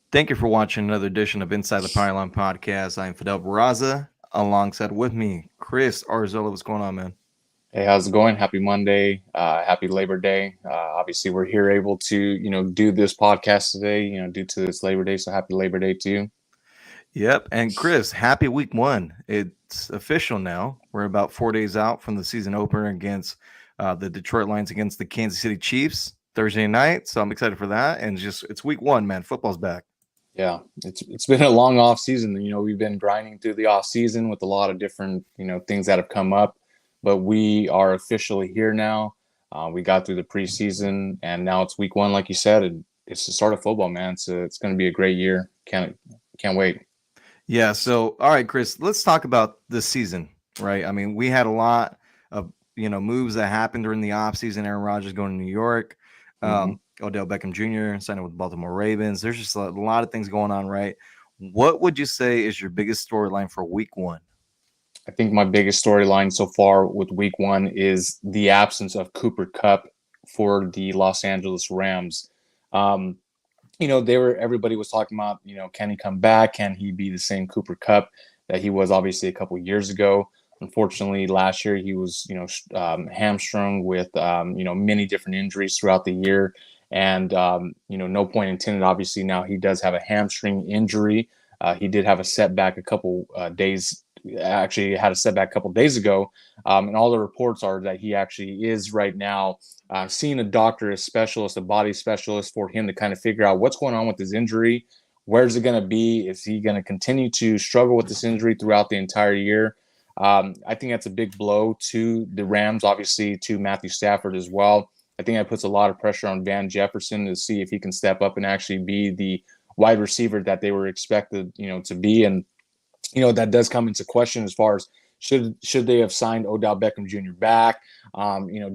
Thank you for watching another edition of Inside the Pylon Podcast. I'm Fidel Barraza. Alongside with me, Chris Arzola. What's going on, man? Hey, how's it going? Happy Monday. Happy Labor Day. Obviously, we're here able to, do this podcast today, due to this Labor Day. So happy Labor Day to you. Yep. And Chris, happy week one. It's official now. We're about 4 days out from the season opener against the Detroit Lions against the Kansas City Chiefs Thursday night. So I'm excited for that. And just it's week one, man. Football's back. Yeah, it's been a long off season. We've been grinding through the off season with a lot of different, things that have come up, but we are officially here now. We got through the preseason, and now it's week one, like you said, and it's the start of football, man. So it's going to be a great year. Can't wait. Yeah. So, all right, Chris, let's talk about this season, right? I mean, we had a lot of, moves that happened during the offseason. Aaron Rodgers going to New York, Mm-hmm. Odell Beckham Jr. signing with the Baltimore Ravens. There's just a lot of things going on, right? What would you say is your biggest storyline for week one? I think my biggest storyline so far with week one is the absence of Cooper Cup for the Los Angeles Rams. Um, everybody was talking about, can he come back? Can he be the same Cooper Cup that he was obviously a couple years ago? Unfortunately, last year he was, hamstrung with, many different injuries throughout the year. And, no point intended. Obviously, now he does have a hamstring injury. He did have a setback a couple days actually had a setback a couple days ago, and all the reports are that he actually is right now seeing a doctor, a specialist, a body specialist for him to kind of figure out what's going on with his injury. Where's it going to be? Is he going to continue to struggle with this injury throughout the entire year? I think that's a big blow to the Rams, obviously to Matthew Stafford as well. I think that puts a lot of pressure on Van Jefferson to see if he can step up and actually be the wide receiver that they were expected, to be. And that does come into question as far as should they have signed Odell Beckham Jr. back,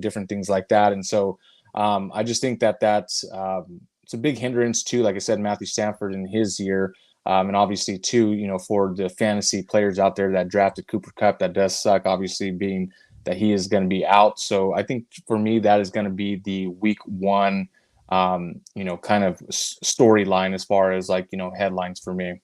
different things like that. And so I just think that's it's a big hindrance to, like I said, Matthew Stafford in his year. And obviously, too, for the fantasy players out there that drafted Cooper Cup, that does suck, obviously, being that he is going to be out. So I think for me, that is going to be the week one, kind of storyline as far as like, headlines for me.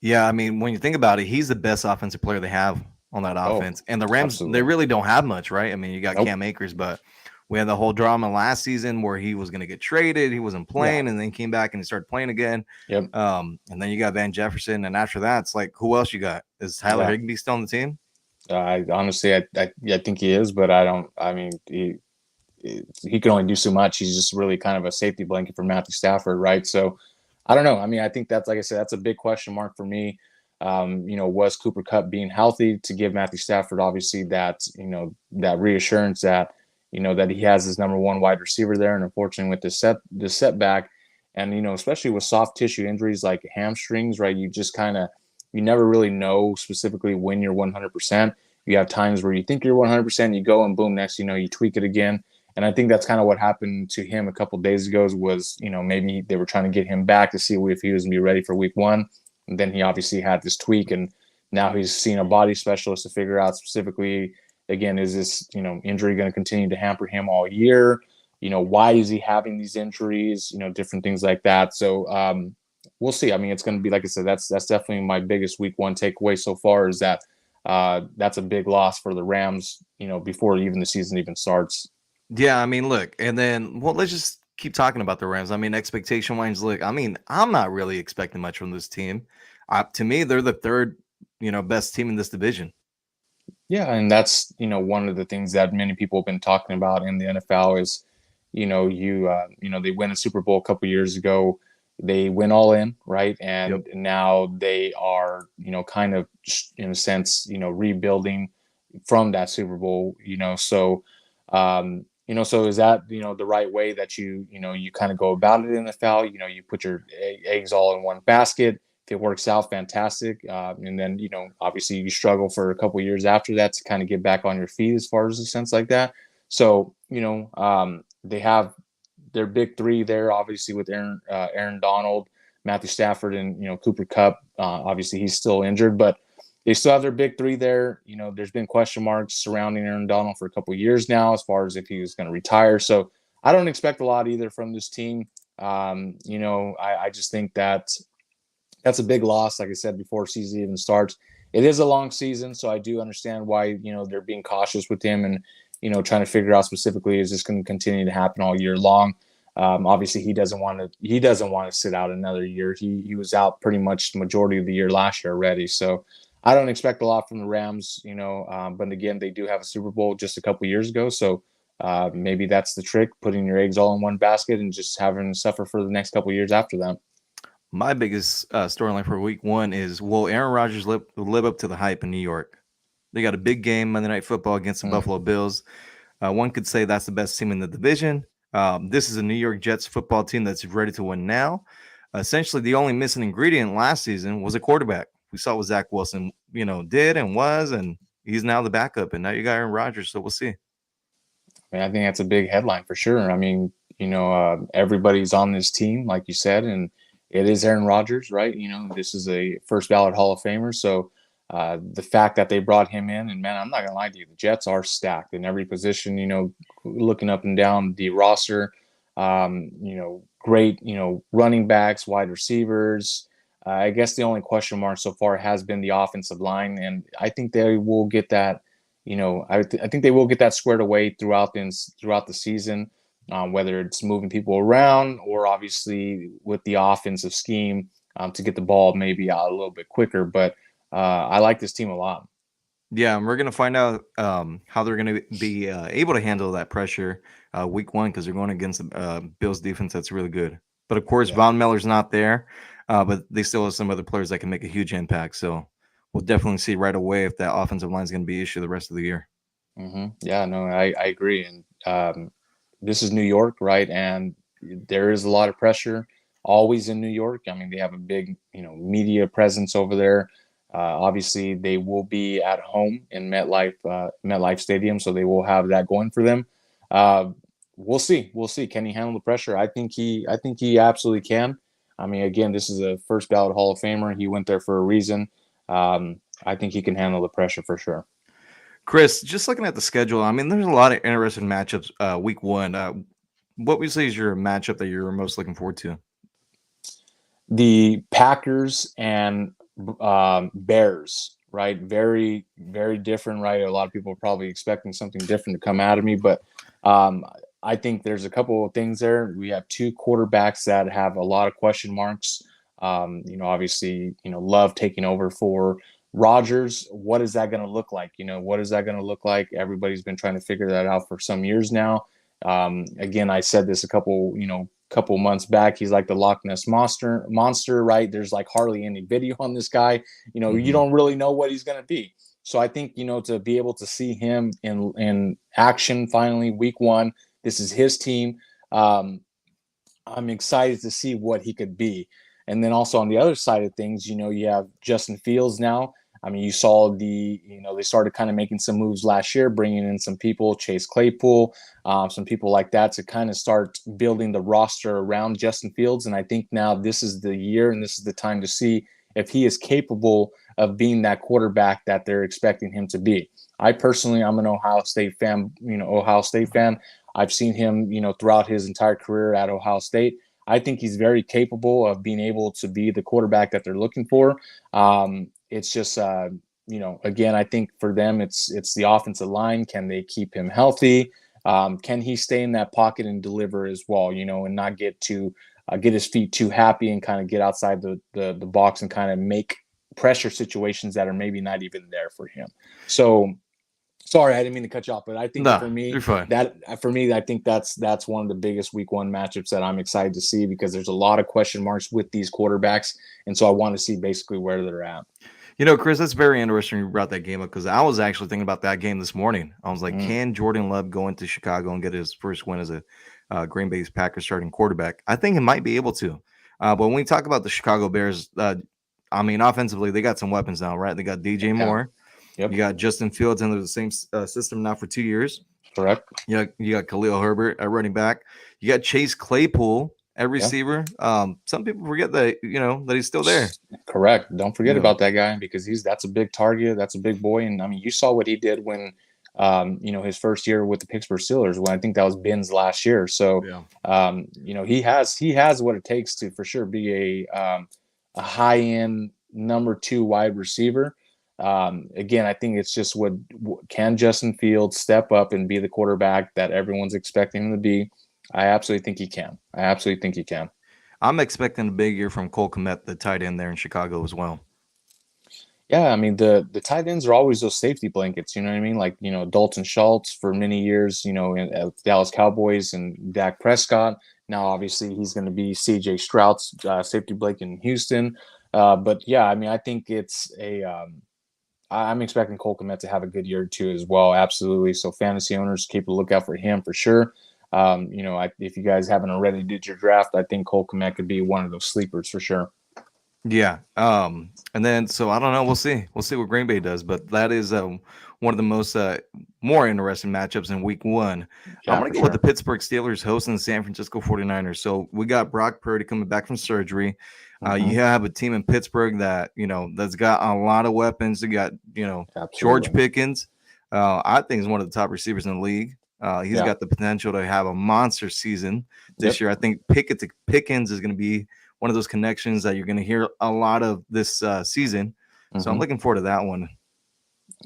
Yeah, I mean, when you think about it, he's the best offensive player they have on that Oh, offense. And the Rams, they absolutely. really don't have much, right? I mean, you got Nope. Cam Akers, but we had the whole drama last season where he was going to get traded. He wasn't Yeah. playing, and then came back and he started playing again. Yep. And then you got Van Jefferson, and after that, it's like, who else you got? Is Tyler Yeah. Higbee still on the team? I honestly, I think he is, but I don't. I mean, he can only do so much. He's just really kind of a safety blanket for Matthew Stafford, right? So I don't know. I mean, I think that's, like I said, that's a big question mark for me. Was Cooper Cup being healthy to give Matthew Stafford obviously that that reassurance that that he has his number one wide receiver there, and unfortunately with this setback, and especially with soft tissue injuries like hamstrings, right? You just kind of you never really know specifically when you're 100%. You have times where you think you're 100%, you go and boom, next you tweak it again. And I think that's kind of what happened to him a couple of days ago. Was maybe they were trying to get him back to see if he was going to be ready for week one. And then he obviously had this tweak, and now he's seen a body specialist to figure out specifically, again, is this injury going to continue to hamper him all year? Why is he having these injuries? Different things like that. So we'll see. I mean, it's going to be, like I said, that's definitely my biggest week one takeaway so far, is that that's a big loss for the Rams. Before even the season even starts. Yeah, I mean, look, and then let's just keep talking about the Rams. I mean, expectation wise, look, I mean, I'm not really expecting much from this team. To me, they're the third, best team in this division. Yeah, and that's one of the things that many people have been talking about in the NFL is, they win a Super Bowl a couple years ago, they went all in, right, Yep. and now they are kind of in a sense rebuilding from that Super Bowl, so is that the right way that you kind of go about it in the NFL? You put your eggs all in one basket. If it works out, fantastic. And then, obviously you struggle for a couple of years after that to kind of get back on your feet as far as a sense like that. So, they have their big three there, obviously with Aaron Donald, Matthew Stafford, and, Cooper Cup. Obviously he's still injured, but they still have their big three there. There's been question marks surrounding Aaron Donald for a couple of years now as far as if he was going to retire. So I don't expect a lot either from this team. I just think that That's a big loss, like I said, before season even starts. It is a long season, so I do understand why, they're being cautious with him and, trying to figure out specifically, is this going to continue to happen all year long? Obviously, he doesn't want to sit out another year. He was out pretty much the majority of the year last year already. So I don't expect a lot from the Rams, but again, they do have a Super Bowl just a couple years ago. So maybe that's the trick, putting your eggs all in one basket and just having to suffer for the next couple years after that. My biggest storyline for week one is, will Aaron Rodgers live up to the hype in New York? They got a big game Monday Night Football against the Mm. Buffalo Bills. One could say that's the best team in the division. This is a New York Jets football team that's ready to win now. Essentially, the only missing ingredient last season was a quarterback. We saw what Zach Wilson, did and was, and he's now the backup. And now you got Aaron Rodgers, so we'll see. I think that's a big headline for sure. I mean, everybody's on this team, like you said, and it is Aaron Rodgers, right? This is a first ballot Hall of Famer. So the fact that they brought him in, and man, I'm not gonna lie to you, the Jets are stacked in every position. Looking up and down the roster, great, running backs, wide receivers. I guess the only question mark so far has been the offensive line, and I think they will get that I think they will get that squared away throughout the season, whether it's moving people around or obviously with the offensive scheme to get the ball maybe out a little bit quicker. But I like this team a lot. Yeah, and we're gonna find out how they're gonna be able to handle that pressure week one, because they're going against the Bills defense that's really good. But of course, Yeah. Von Miller's not there, but they still have some other players that can make a huge impact. So we'll definitely see right away if that offensive line is going to be an issue the rest of the year. Yeah, no, I agree. And this is New York, right? And there is a lot of pressure always in New York. I mean, they have a big, media presence over there. Obviously, they will be at home in MetLife Stadium, so they will have that going for them. Uh, we'll see. We'll see. Can he handle the pressure? I think he absolutely can. I mean, again, this is a first ballot Hall of Famer. He went there for a reason. I think he can handle the pressure for sure. Chris, just looking at the schedule, I mean, there's a lot of interesting matchups week one. What would you say is your matchup that you're most looking forward to? The Packers and Bears, right? Very, very different, right? A lot of people are probably expecting something different to come out of me, but um, I think there's a couple of things there. We have two quarterbacks that have a lot of question marks. Obviously, Love taking over for Rodgers. What is that going to look like? What is that going to look like? Everybody's been trying to figure that out for some years now. Again, I said this a couple months back. He's like the Loch Ness monster, right? There's like hardly any video on this guy. You don't really know what he's going to be. So I think, to be able to see him in action finally week one, this is his team. I'm excited to see what he could be. And then also on the other side of things, you have Justin Fields now. I mean, you saw they started kind of making some moves last year, bringing in some people, Chase Claypool, some people like that to kind of start building the roster around Justin Fields. And I think now this is the year and this is the time to see if he is capable of being that quarterback that they're expecting him to be. I personally, I'm an Ohio State fan, Ohio State fan. I've seen him, throughout his entire career at Ohio State. I think he's very capable of being able to be the quarterback that they're looking for. It's just, again, I think for them, it's the offensive line. Can they keep him healthy? Can he stay in that pocket and deliver as well? And not get his feet too happy and kind of get outside the box and kind of make pressure situations that are maybe not even there for him. So sorry, I didn't mean to cut you off, but I think No, you're fine. I think that's one of the biggest week one matchups that I'm excited to see, because there's a lot of question marks with these quarterbacks, and so I want to see basically where they're at. Chris, that's very interesting you brought that game up, because I was actually thinking about that game this morning. I was like, can Jordan Love go into Chicago and get his first win as a Green Bay's Packers starting quarterback? I think he might be able to. But when we talk about the Chicago Bears, I mean, offensively, they got some weapons now, right? They got DJ Moore. Yep. You got Justin Fields under the same system now for 2 years. Correct. You got Khalil Herbert at running back. You got Chase Claypool at receiver. Some people forget that that he's still there. Correct. Don't forget about that guy, because that's a big target. That's a big boy. And I mean, you saw what he did when his first year with the Pittsburgh Steelers, when I think that was Ben's last year. So he has what it takes to for sure be a high end number 2 wide receiver. Again, I think it's just can Justin Fields step up and be the quarterback that everyone's expecting him to be? I absolutely think he can. I absolutely think he can. I'm expecting a big year from Cole Kmet, the tight end there in Chicago as well. Yeah, I mean the tight ends are always those safety blankets. You know what I mean? Like Dalton Schultz for many years. In Dallas Cowboys and Dak Prescott. Now obviously he's going to be C.J. Stroud's safety blanket in Houston. But yeah, I mean I think it's a. I'm expecting Cole Kmet to have a good year too as well. Absolutely. So fantasy owners keep a lookout for him for sure. If you guys haven't already did your draft, I think Cole Kmet could be one of those sleepers for sure. Yeah. And then so I don't know. We'll see. We'll see what Green Bay does. But that is one of the most more interesting matchups in week one. I'm Yeah, gonna for go with the sure. Pittsburgh Steelers hosting the San Francisco 49ers. So we got Brock Purdy coming back from surgery. Hmm. You have a team in Pittsburgh that that's got a lot of weapons. They got George Absolutely. Pickens. I think he's one of the top receivers in the league. He's Yeah. got the potential to have a monster season this Yep. year. I think Pickens is going to be one of those connections that you're going to hear a lot of this season. So I'm Hmm. looking forward to that one.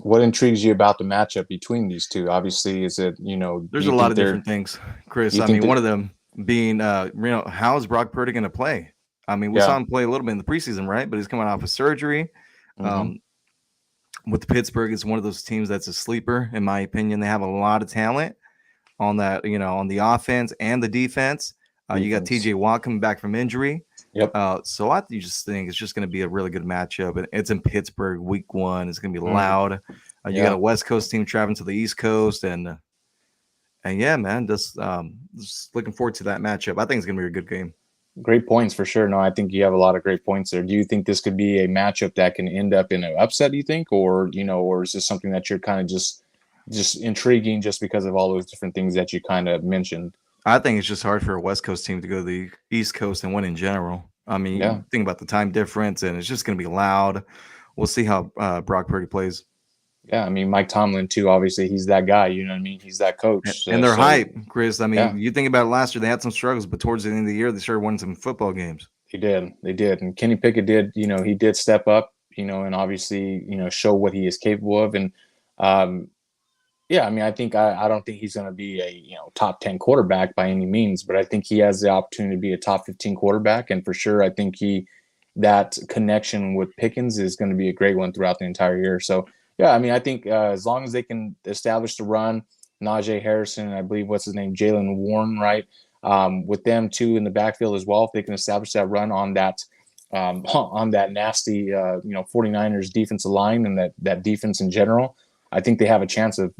What intrigues you about the matchup between these two? Obviously, is it do There's you a lot think of they're different things, do Chris. you I think mean, that one of them being, how is Brock Purdy going to play? I mean, we saw yeah. him play a little bit in the preseason, right? But he's coming off of surgery. Hmm. Um, with Pittsburgh, it's one of those teams that's a sleeper, in my opinion. They have a lot of talent on that, on the offense and the defense. You got Defense? TJ Watt coming back from injury. Yep. So you just think it's just going to be a really good matchup. And it's in Pittsburgh, week one. It's going to be Mm, loud. You got a yeah. West Coast team traveling to the East Coast, and yeah, man, just looking forward to that matchup. I think it's going to be a good game. Great points for sure. No, I think you have a lot of great points there. Do you think this could be a matchup that can end up in an upset, do you think? Or is this something that you're kind of just intriguing just because of all those different things that you kind of mentioned? I think it's just hard for a West Coast team to go to the East Coast and win in general. I mean, Yeah. you think about the time difference, and it's just going to be loud. We'll see how Brock Purdy plays. Yeah. I mean, Mike Tomlin too, obviously he's that guy, you know what I mean? He's that coach. And their So hype, Chris. I yeah, mean, you think about it last year, they had some struggles, but towards the end of the year, they started winning some football games. they did. They did. And Kenny Pickett did, he did step up, and obviously, show what he is capable of. And um, yeah, I mean, I don't think he's going to be a top 10 quarterback by any means, but I think he has the opportunity to be a top 15 quarterback, and for sure, I think that connection with Pickens is going to be a great one throughout the entire year. So yeah, I mean, I think as long as they can establish the run, Najee Harrison, and I believe what's his name, Jalen Warren, right, with them too in the backfield as well, if they can establish that run on that. On that nasty, 49ers defensive line and that defense in general, I think they have a chance of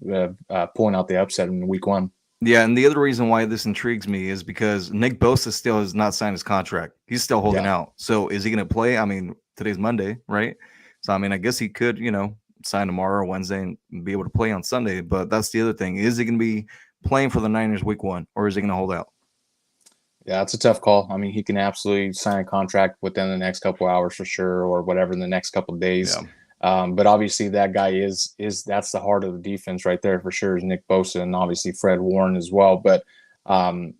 pulling out the upset in week one. Yeah, and the other reason why this intrigues me is because Nick Bosa still has not signed his contract. He's still holding Yeah. out. So is he going to play? I mean, today's Monday, right? So I mean, I guess he could, sign tomorrow or Wednesday and be able to play on Sunday. But that's the other thing: is he going to be playing for the Niners week one, or is he going to hold out? Yeah, it's a tough call. I mean, he can absolutely sign a contract within the next couple hours for sure, or whatever in the next couple of days. Yeah. But obviously, that guy is that's the heart of the defense right there for sure. Is Nick Bosa and obviously Fred Warren as well. But um,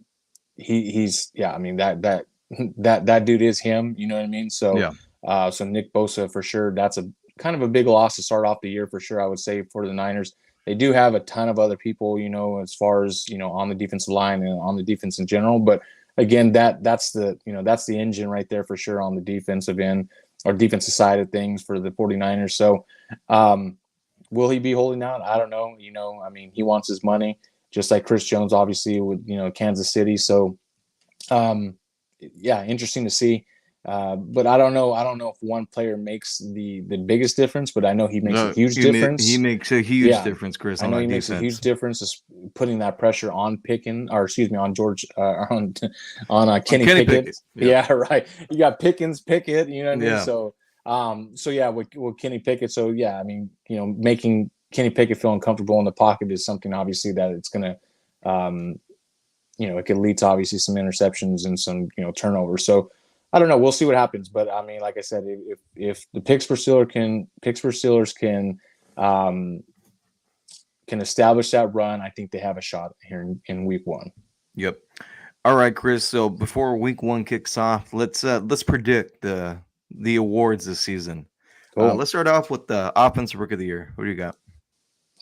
he's yeah. I mean that dude is him. You know what I mean? So Yeah. so Nick Bosa for sure. That's a kind of a big loss to start off the year for sure. I would say for the Niners. They do have a ton of other people, as far as on the defensive line and on the defense in general. But again, that's the engine right there for sure on the defensive end or defensive side of things for the 49ers. So um, will he be holding out? I don't know. I mean, he wants his money, just like Chris Jones, obviously, with Kansas City. So um, yeah, interesting to see. But I don't know. I don't know if one player makes the biggest difference, but I know he makes a No, huge he difference. makes a huge Yeah, difference, Chris, I on know he that makes a huge defense. difference is putting that pressure on Pickens, or excuse me, on George, on On Kenny Kenny Pickett. Pickett. Yep. Yeah, right. You got Pickens, Pickett. You know what I mean? Yeah. So yeah, with Kenny Pickett. So yeah, I mean, making Kenny Pickett feel uncomfortable in the pocket is something obviously that it's gonna, um, it could lead to obviously some interceptions and some turnovers. So I don't know. We'll see what happens. But I mean, like I said, if the Pittsburgh Steelers can establish that run, I think they have a shot here in week one. Yep. All right, Chris. So before week one kicks off, let's predict the awards this season. Cool. Let's start off with the offensive rookie of the year. Who do you got?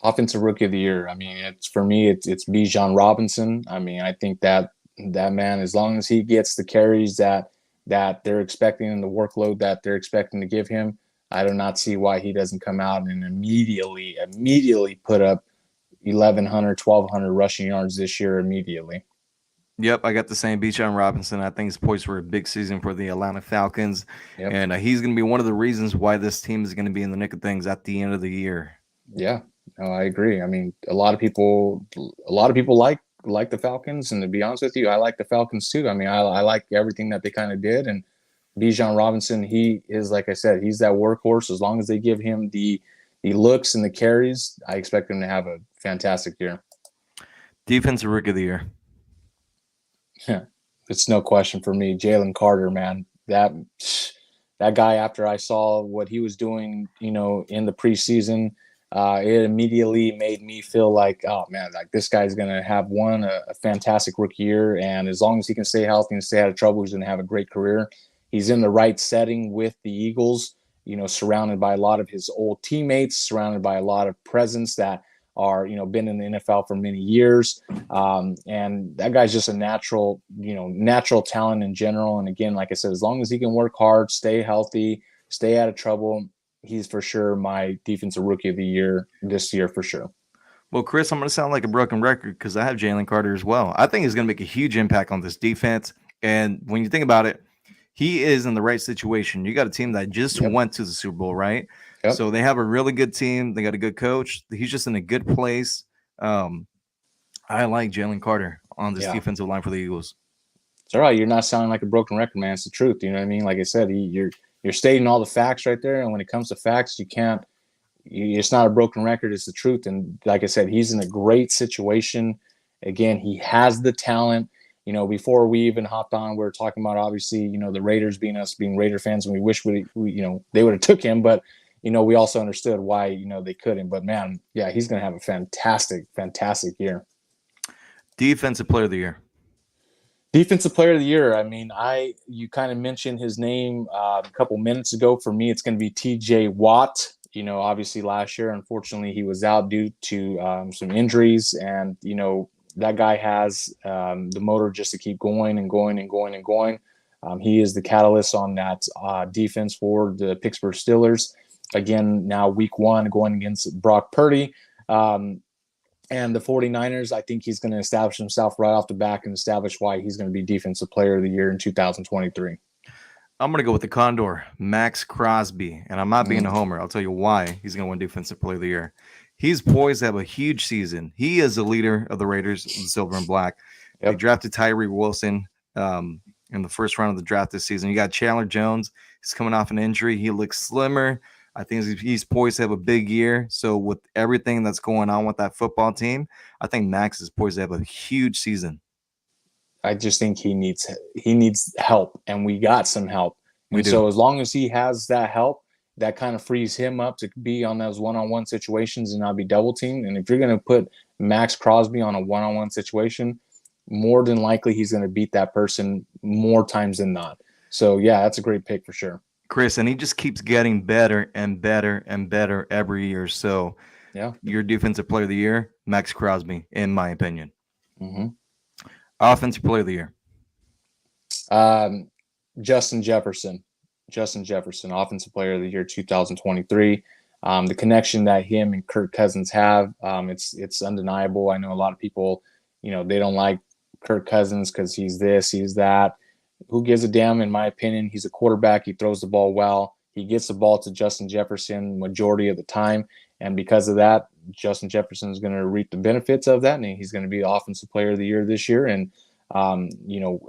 Offensive rookie of the year. I mean, it's for me, it's Bijan Robinson. I mean, I think that that man, as long as he gets the carries that they're expecting and the workload that they're expecting to give him, I do not see why he doesn't come out and immediately put up 1,100, 1,200 rushing yards this year immediately. Yep, I got the same Bijan Robinson. I think he's poised for a big season for the Atlanta Falcons, Yep. and he's going to be one of the reasons why this team is going to be in the nick of things at the end of the year. Yeah. No, I agree. I mean, a lot of people like the Falcons, and to be honest with you, I like the Falcons too. I mean, I like everything that they kind of did, and Bijan Robinson, he is, like I said, he's that workhorse. As long as they give him the looks and the carries, I expect him to have a fantastic year. Defensive rookie of the year. It's no question for me. Jalen Carter, man, that guy. After I saw what he was doing, in the preseason, it immediately made me feel like, oh man, like this guy's gonna have a fantastic rookie year, and as long as he can stay healthy and stay out of trouble, he's gonna have a great career. He's in the right setting with the Eagles, surrounded by a lot of his old teammates, surrounded by a lot of presence that are, been in the NFL for many years. And that guy's just a natural talent in general. And again, like I said, as long as he can work hard, stay healthy, stay out of trouble, he's for sure my defensive rookie of the year this year for sure. Well, Chris, I'm going to sound like a broken record because I have Jalen Carter as well. I think he's going to make a huge impact on this defense. And when you think about it, he is in the right situation. You got a team that just Yep. went to the Super Bowl, right? Yep. So they have a really good team. They got a good coach. He's just in a good place. I like Jalen Carter on this Yeah. defensive line for the Eagles. It's all right. You're not sounding like a broken record, man. It's the truth. You know what I mean? Like I said, you're stating all the facts right there. And when it comes to facts, you can't. It's not a broken record. It's the truth. And like I said, he's in a great situation. Again, he has the talent. Before we even hopped on, we were talking about obviously, the Raiders being Raider fans, and we wish we they would have took him, but we also understood why they couldn't. But man, yeah, he's going to have a fantastic year. Defensive player of the year. Defensive player of the year. I mean, you kind of mentioned his name a couple minutes ago. For me, it's going to be T.J. Watt. Obviously last year, unfortunately, he was out due to some injuries, and that guy has the motor just to keep going and going and going and going. He is the catalyst on that defense for the Pittsburgh Steelers. Again, now week one going against Brock Purdy. And the 49ers, I think he's going to establish himself right off the back and establish why he's going to be Defensive Player of the Year in 2023. I'm going to go with the Condor, Max Crosby. And I'm not being a homer. I'll tell you why he's going to win Defensive Player of the Year. He's poised to have a huge season. He is the leader of the Raiders, the silver and black. Yep. They drafted Tyree Wilson in the first round of the draft this season. You got Chandler Jones. He's coming off an injury. He looks slimmer. I think he's poised to have a big year. So with everything that's going on with that football team, I think Max is poised to have a huge season. I just think he needs help, and we got some help. And so as long as he has that help, that kind of frees him up to be on those one-on-one situations and not be double teamed. And if you're going to put Max Crosby on a one-on-one situation, more than likely he's going to beat that person more times than not. So yeah, that's a great pick for sure. Chris, and he just keeps getting better and better and better every year. So yeah, your Defensive Player of the Year, Max Crosby, in my opinion. Mm-hmm. Offensive Player of the Year. Justin Jefferson, Offensive Player of the Year 2023. The connection that him and Kirk Cousins have, it's undeniable. I know a lot of people, they don't like Kirk Cousins because he's this, he's that. Who gives a damn? In my opinion, he's a quarterback. He throws the ball well. He gets the ball to Justin Jefferson majority of the time. And because of that, Justin Jefferson is going to reap the benefits of that. And he's going to be the Offensive Player of the Year this year. And,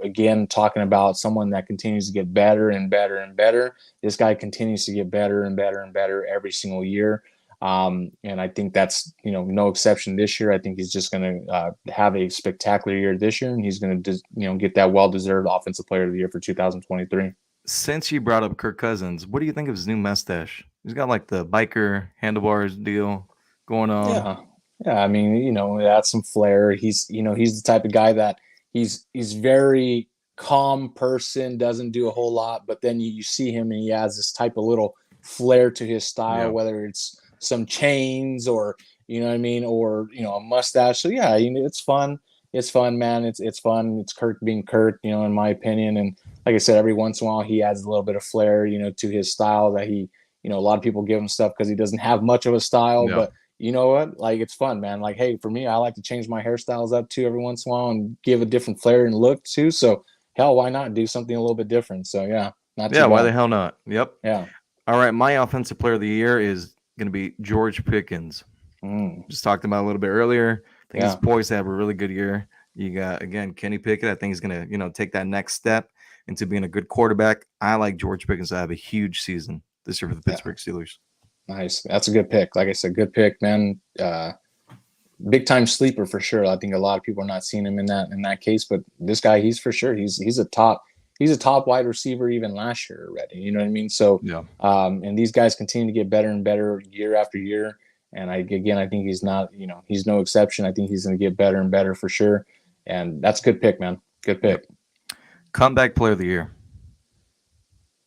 again, talking about someone that continues to get better and better and better. This guy continues to get better and better and better every single year. And I think that's, no exception this year. I think he's just going to have a spectacular year this year, and he's going to, get that well-deserved Offensive Player of the Year for 2023. Since you brought up Kirk Cousins, what do you think of his new mustache? He's got like the biker handlebars deal going on. Yeah. I mean, that's some flair. He's the type of guy that he's very calm person, doesn't do a whole lot, but then you see him and he has this type of little flair to his style, Yeah. whether it's some chains or you know what I mean, or a mustache. So yeah, it's fun. It's fun, man. It's fun. It's Kirk being Kirk, in my opinion. And like I said, every once in a while he adds a little bit of flair, to his style that a lot of people give him stuff because he doesn't have much of a style, Yeah. but you know what? Like it's fun, man. Like, hey, for me, I like to change my hairstyles up too every once in a while and give a different flair and look too. So hell, why not do something a little bit different? So yeah, not too Yeah. Why the bad. hell not? Yep. Yeah. All right. My offensive player of the year is going to be George Pickens. Mm, Just talked about a little bit earlier. I think he's yeah. poised to have a really good year. You got again Kenny Pickett. I think he's gonna take that next step into being a good quarterback. I like George Pickens to have a huge season this year for the Yeah. Pittsburgh Steelers. Nice. That's a good pick. Like I said, good pick, man. Big time sleeper for sure. I think a lot of people are not seeing him in that case, but this guy, he's for sure. He's a top wide receiver even last year already. You know what I mean? So, Yeah. and these guys continue to get better and better year after year. And I think he's not, he's no exception. I think he's going to get better and better for sure. And that's a good pick, man. Good Yep. pick. Comeback player of the year.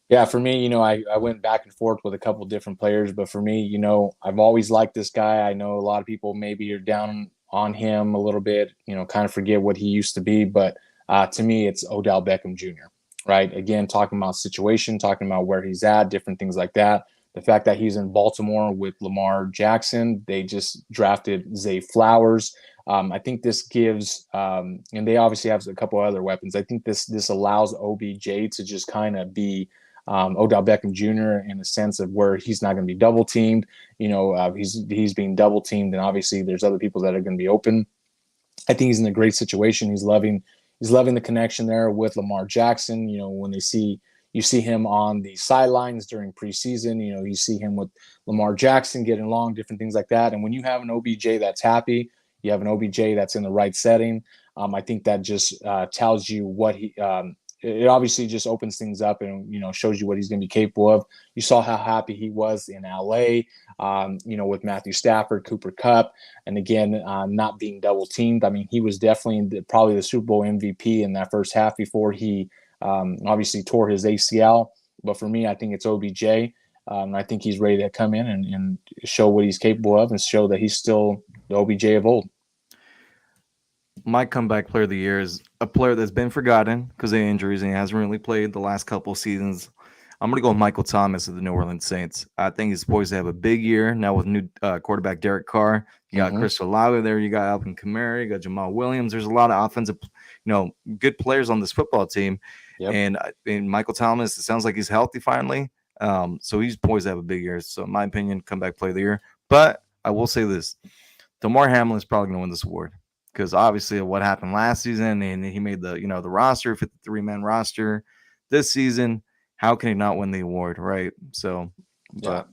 Yeah, for me, I went back and forth with a couple of different players, but for me, I've always liked this guy. I know a lot of people maybe are down on him a little bit, kind of forget what he used to be, but to me, it's Odell Beckham Jr., right? Again, talking about situation, talking about where he's at, different things like that. The fact that he's in Baltimore with Lamar Jackson, they just drafted Zay Flowers. I think this gives, and they obviously have a couple other weapons. I think this allows OBJ to just kind of be Odell Beckham Jr. in a sense of where he's not going to be double teamed. He's being double teamed, and obviously there's other people that are going to be open. I think he's in a great situation. He's loving the connection there with Lamar Jackson. When you see him on the sidelines during preseason. You see him with Lamar Jackson getting along, different things like that. And when you have an OBJ that's happy, you have an OBJ that's in the right setting. I think that just tells you what it obviously just opens things up and shows you what he's going to be capable of. You saw how happy he was in LA, with Matthew Stafford, Cooper Kupp, and again not being double teamed. I mean, he was definitely probably the Super Bowl MVP in that first half before he obviously tore his ACL. But for me, I think it's OBJ. I think he's ready to come in and show what he's capable of and show that he's still the OBJ of old. My comeback player of the year is a player that's been forgotten because of injuries and he hasn't really played the last couple of seasons. I'm going to go with Michael Thomas of the New Orleans Saints. I think he's poised to have a big year now with new quarterback Derek Carr. You got Mm-hmm. Chris Olave there. You got Alvin Kamara. You got Jamal Williams. There's a lot of offensive, good players on this football team. Yep. And Michael Thomas, it sounds like he's healthy finally. So he's poised to have a big year. So in my opinion, comeback player of the year. But I will say this. Damar Hamlin is probably going to win this award because obviously of what happened last season and he made the roster, 53-man roster this season. How can he not win the award, right? So, Yeah, but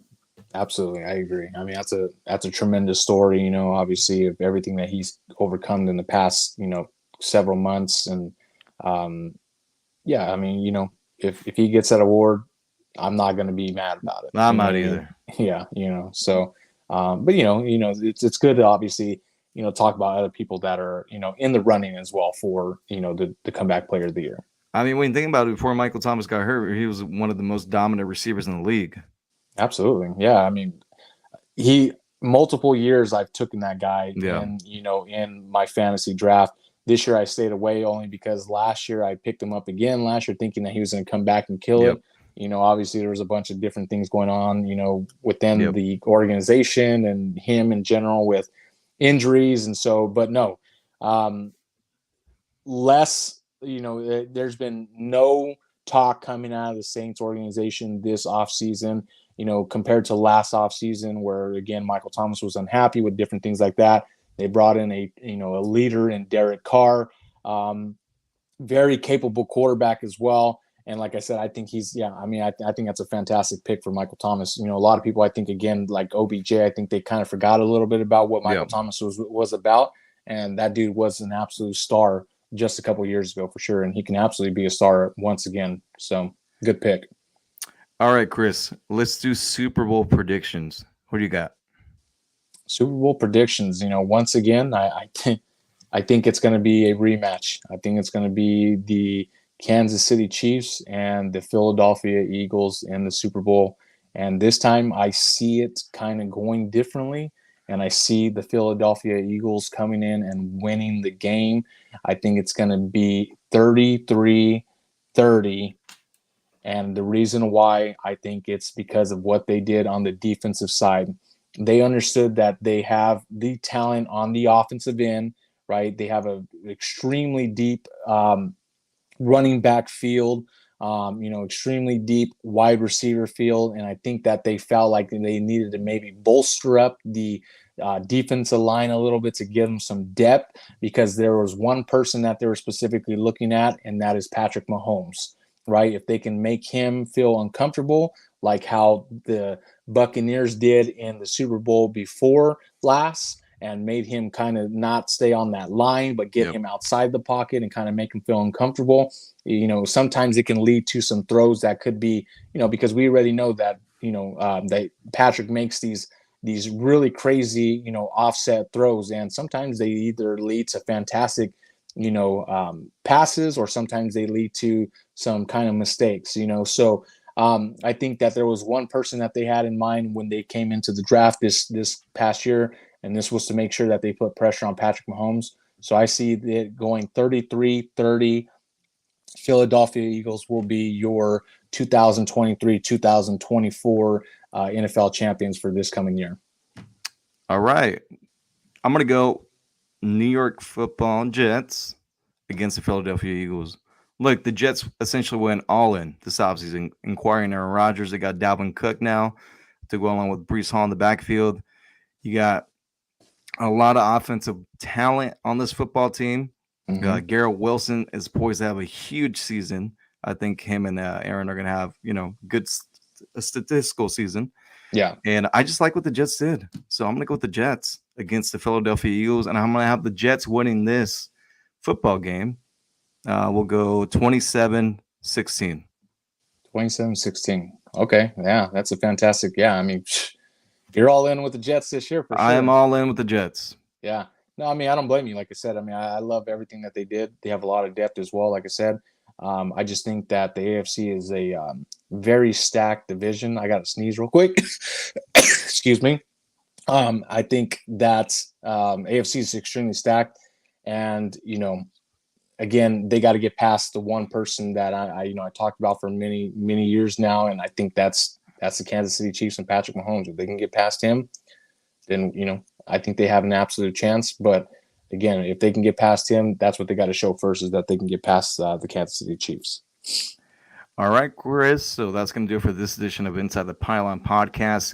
absolutely. I agree. I mean, that's a tremendous story, obviously of everything that he's overcome in the past, several months. And yeah, I mean, if he gets that award, I'm not going to be mad about it. I'm You know not what I mean? either. Yeah, so but it's good to obviously, talk about other people that are, in the running as well for, the comeback player of the year. I mean, when you think about it, before Michael Thomas got hurt, he was one of the most dominant receivers in the league. Absolutely. Yeah. I mean, he multiple years I've taken that guy Yeah. in my fantasy draft. This year I stayed away only because last year I picked him up again last year thinking that he was going to come back and kill Yep. it. Obviously there was a bunch of different things going on, within Yep. the organization and him in general with injuries and so, but no, less, there's been no talk coming out of the Saints organization this offseason, compared to last offseason where again Michael Thomas was unhappy with different things like that. They brought in a leader in Derek Carr, very capable quarterback as well. And like I said, I think I think that's a fantastic pick for Michael Thomas. A lot of people, I think, again, like OBJ, I think they kind of forgot a little bit about what Michael Thomas was about. And that dude was an absolute star just a couple of years ago for sure. And he can absolutely be a star once again. So good pick. All right, Chris, let's do Super Bowl predictions. What do you got? Super Bowl predictions, once again, I think it's going to be a rematch. I think it's going to be the Kansas City Chiefs and the Philadelphia Eagles in the Super Bowl. And this time I see it kind of going differently. And I see the Philadelphia Eagles coming in and winning the game. I think it's going to be 33-30. And the reason why, I think it's because of what they did on the defensive side. They understood that they have the talent on the offensive end, right? They have an extremely deep running back field, extremely deep wide receiver field. And I think that they felt like they needed to maybe bolster up the defensive line a little bit to give them some depth, because there was one person that they were specifically looking at, and that is Patrick Mahomes, right? If they can make him feel uncomfortable, like how the Buccaneers did in the Super Bowl before last, and made him kind of not stay on that line, but get him outside the pocket and kind of make him feel uncomfortable. Sometimes it can lead to some throws that could be, because we already know that, that Patrick makes these really crazy, offset throws, and sometimes they either lead to fantastic, passes, or sometimes they lead to some kind of mistakes, So I think that there was one person that they had in mind when they came into the draft this past year, and this was to make sure that they put pressure on Patrick Mahomes. So I see it going 33-30. Philadelphia Eagles will be your 2023-2024 NFL champions for this coming year. All right. I'm going to go New York Football Jets against the Philadelphia Eagles. Look, the Jets essentially went all in this offseason, acquiring Aaron Rodgers. They got Dalvin Cook now to go along with Breece Hall in the backfield. You got a lot of offensive talent on this football team. Mm-hmm. Garrett Wilson is poised to have a huge season. I think him and Aaron are going to have, good a statistical season. Yeah. And I just like what the Jets did. So I'm going to go with the Jets against the Philadelphia Eagles. And I'm going to have the Jets winning this football game. We'll go 27-16. 27-16. Okay. Yeah, that's a fantastic. Yeah, I mean, you're all in with the Jets this year for sure. I am all in with the Jets. Yeah. No, I mean, I don't blame you. Like I said, I mean, I love everything that they did. They have a lot of depth as well, like I said. I just think that the AFC is a very stacked division. I got to sneeze real quick. Excuse me. I think that AFC is extremely stacked. And, again, they got to get past the one person that I talked about for many, many years now. And I think that's the Kansas City Chiefs and Patrick Mahomes. If they can get past him, then, I think they have an absolute chance. But again, if they can get past him, that's what they got to show first, is that they can get past the Kansas City Chiefs. All right, Chris. So that's going to do it for this edition of Inside the Pylon podcast.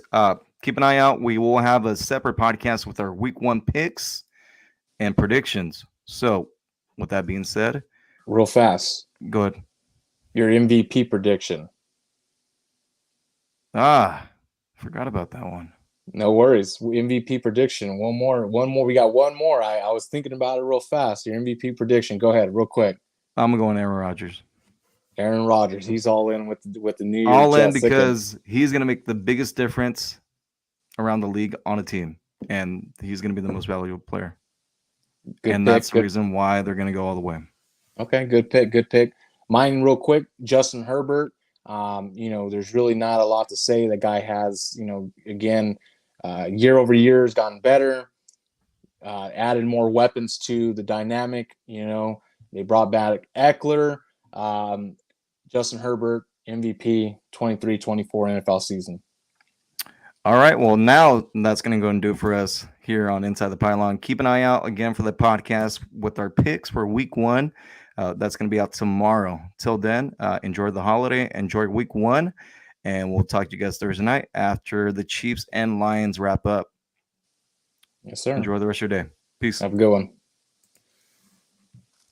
Keep an eye out. We will have a separate podcast with our week 1 picks and predictions. So with that being said, real fast, go ahead. Your MVP prediction. Forgot about that one. No worries. MVP prediction. One more. We got one more. I was thinking about it real fast. Your MVP prediction. Go ahead, real quick. I'm going Aaron Rodgers. Aaron Rodgers. He's all in with the New Year. All in because he's going to make the biggest difference around the league on a team, and he's going to be the most valuable player. That's the reason why they're going to go all the way. Okay, good pick. Mine, real quick. Justin Herbert. There's really not a lot to say. The guy has, again, year over year has gotten better, added more weapons to the dynamic. They brought back Eckler, Justin Herbert, MVP 23-24 NFL season. All right. Well, now that's going to go and do it for us here on Inside the Pylon. Keep an eye out again for the podcast with our picks for week 1. That's going to be out tomorrow. Till then, enjoy the holiday, enjoy week 1, and we'll talk to you guys Thursday night after the Chiefs and Lions wrap up. Yes, sir. Enjoy the rest of your day. Peace. Have a good one.